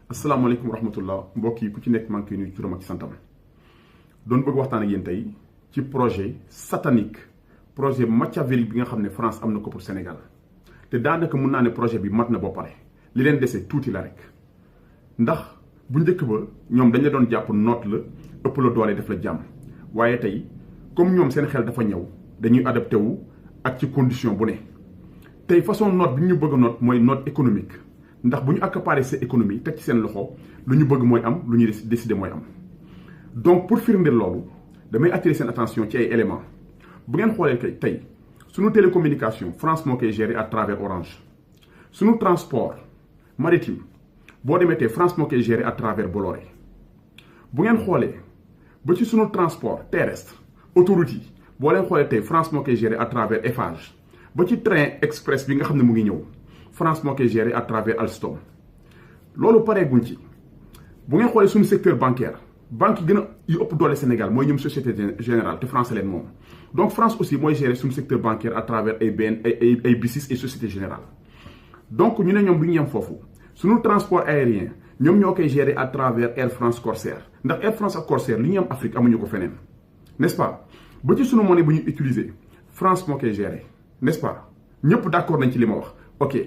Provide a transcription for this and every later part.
asalaamaaleykum wa rahmatullah mbokk yi ku ci nekk maa ngi koy nuyu turam ak santam doon bëgg waxtaan ak yéen tey ci projet satanique projet machiavélique bi nga xam ne France am na ko pour Sénégal te daanaka mun naa ne projet bi mat na ba pare li leen dese tuuti la rek ndax bu njëkk ba ñoom dañ la doon jàpp noot la ëpp la doole def la jàmm waaye tey comme ñoom seen xel dafa ñëw dañuy adapté wu ak ci condition bu ne tey façon note bi ñu bëgg a note mooy note économique ndax bu ñu accaparer sa économie teg ci seen loxo lu ñu bëgg mooy am lu ñuy décider mooy am donc pour firndeel loolu damay attirer seen attention ci ay éléments bu ngeen xoolee kay tey suñu télécommunication France moo koy gérer à travers Orange suñu transport maritime boo demee tey France moo koy gérer à travers Bolloré bu ngeen xoolee ba ci suñu transport terrestre autoroute yi boo leen xoolee tey France moo koy gérer à travers Eiffage ba ci train express bi nga xam ne mu ngi ñëw France moo koy gérer à travers Alstom loolu pareeguñ ci bu ngeen xoolee suñu secteur bancaire banque yi gën a yu ëpp doole Sénégal mooy ñoom Société Générale te France leen moom donc France aussi mooy gérer suñu secteur bancaire à travers ay BICIS et Société Générale donc ñu ne ñoom du ñu yem foofu suñu transport aérien ñoom ñoo koy gérer à travers Air France Corsair ndax Air France ak Corsair li ñu am Afrique amuñu ko feneen n'est-ce pas ba ci suñu monnaie bu ñu utiliser France moo koy gérer n'est-ce pas ñëpp d'accord nañ ci li ma wax ok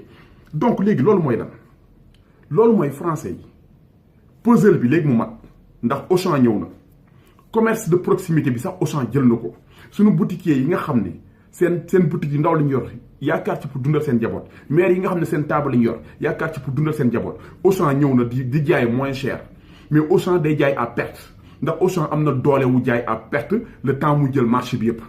donc léegi loolu mooy lan loolu mooy français yi puzzle bi léegi mu mat ndax Auchan ñëw na commerce de proximité bi sax Auchan jël na ko suñu boutiquiers yi nga xam ne seen boutique yi ndaw lañu yor yaakaar ci pour dundal seen jaboot maire yi nga xam ne seen table lañu yor yaakaar ci pour dundal seen jaboot Auchan ñëw na di jaay moins cher mais Auchan day jaay à perte ndax Auchan am na doole wu jaay à perte le temps mu jël marché bi yépp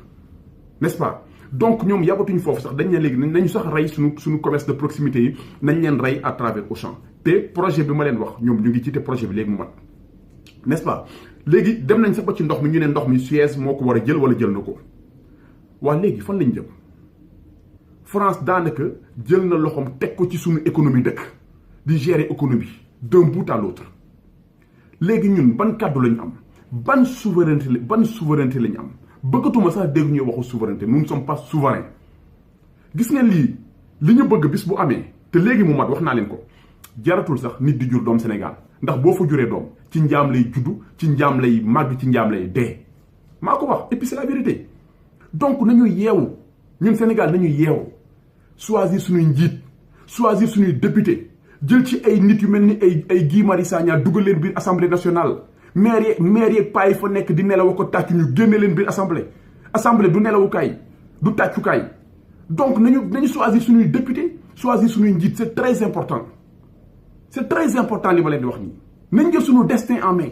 n'est-ce pas donc ñoom yabatuñu foofu sax dañ ne léegi nañu sax rey suñu commerce de proximité yi nañ leen rey à travers Auchan te projet bi ma leen wax ñoom ñu ngi ci te projet bi léegi mu mat n'est-ce pas léegi dem nañ sax ba ci ndox mi ñu ne ndox mi Suez moo ko war a jël wala jël na ko waa léegi fan lañ jëm France daanaka jël na loxoom teg ko ci suñu économie dëkk di gérer économie d'un bout à l'autre léegi ñun ban kàddu lañu am ban souveraineté lañu am bëggatuma sax dégg ñuy waxu souveraineté nous ne sommes pas souverains gis ngeen li ñu bëgg bis bu amee te léegi mu mat wax naa leen ko jaratul sax nit di jur doom Sénégal ndax boo fa juree doom ci njaam lay juddu ci njaam lay màgg ci njaam lay dee maa ko wax et puis c'est la vérité donc nañu yeewu ñun Sénégal nañu yeewu choisir suñuy njiit choisir suñuy député jël ci ay nit yu mel ni ay Guy Marius Sagna dugal leen biir assemblée nationale maire yeeg paa yi fa nekk di nelaw ko tàccu ñu génne leen biir assemblée du nelawukaay du tàccukaay donc nañu choisir suñuy député choisir suñuy njiit c'est très important li ma leen di wax nii nañ jël suñu destin en main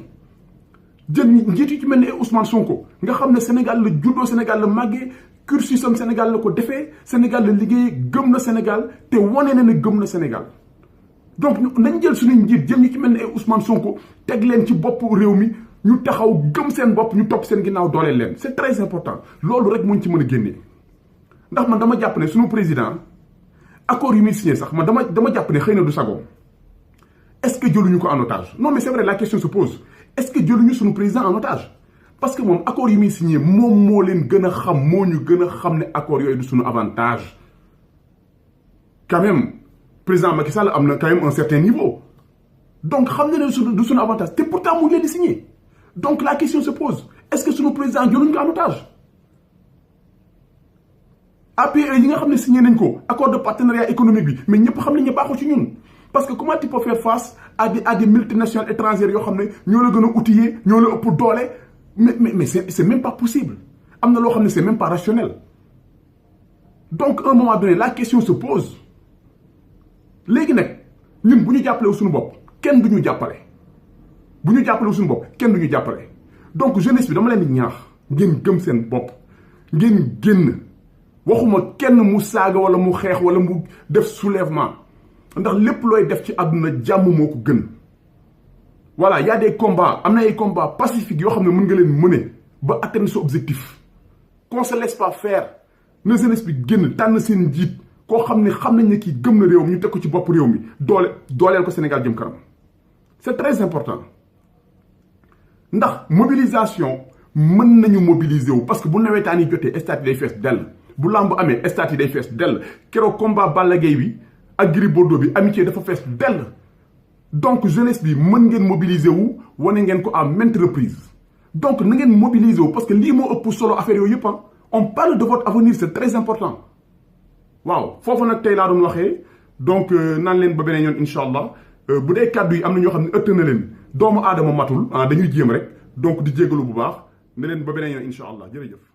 jël njiit yu ci mel ni Ousmane Sonko nga xam ne Sénégal la juddoo Sénégal la màggee cursus am Sénégal la ko defee Sénégal la liggéey gëm na Sénégal te wane na ne gëm na Sénégal donc nañ jël suñu njiit jël ñu ci mel ni ay Ousmane Sonko teg leen ci bopp réew mi ñu taxaw gëm seen bopp ñu topp seen ginnaaw dooleel leen c'est très important loolu rek muñ ci mën a génnee ndax man dama jàpp ne suñu président accord yu muy signé sax man dama jàpp ne xëy na du sagoom est-ce que jëluñu ko en otage non mais c'est vrai la question se pose est-ce que jëluñu suñu président en otage parce que moom accord yu muy signé moom moo leen gën a xam moo ñu gën a xam ne accord yooyu du suñu avantage quand même président Macky Sall am na quand même un certain niveau donc xam na ne du suñu avantage te pourtant mu ngi leen di signé donc la question se pose est-ce que suñu président jëluñu ko en otage APE yi nga xam ne signé nañ ko accord de partenariat économique bi mais ñëpp xam nañ ne baaxul ci ñun parce que comment tu peux faire face à des multinationales étrangères yoo xam ne ñoo la gën a outillé ñoo la ëpp doole mais c'est même pas possible am na loo xam ne c'est même pas rationnel donc à un moment donné la question se pose léegi nag ñun bu ñu jàppale suñu bopp kenn du ñu jàppale bu ñu jàppale suñu bopp kenn du ñu jàppale donc jeunesse bi dama leen di ñaax ngeen gëm seen bopp ngeen génn waxuma kenn mu saaga wala mu xeex wala mu def soulèvement ndax lépp looy def ci àdduna jàmm moo ko gën voilà y a des combats am na ay combats pacifiques yoo xam ne mën nga leen mener ba atteindre sa objectif qu'on se laisse pas faire na jeunesse bi génn tànn seen njiit koo xam nañ ne kii gëm na réew mi ñu teg ko ci bopp réew mi dooleel ko Sénégal jëm kanam c'est très important ndax mobilisation mën nañu mobiliser wu parce que bu nawetaan yi jotee stade yi day fees dell bu lamb amee stade yi day fees dell keroog combat Balla Gaye bi ak Gris Bordeaux bi amitié dafa fees dell donc jeunesse bi mën ngeen mobiliser wu wane ngeen ko à maintes reprises donc na ngeen mobiliser wu parce que lii moo ëpp solo affaire yooyu yëpp on parle de votre avenir c'est très important waaw foofu nag tey laa doon waxee donc naan leen ba beneen yoon incha allah bu dee kàddu yi am na ñoo xam ne ëtt na leen doomu aadama matul dañuy jéem rek donc di jégalu bu baax ne leen ba beneen yoon incha allah jërëjëf.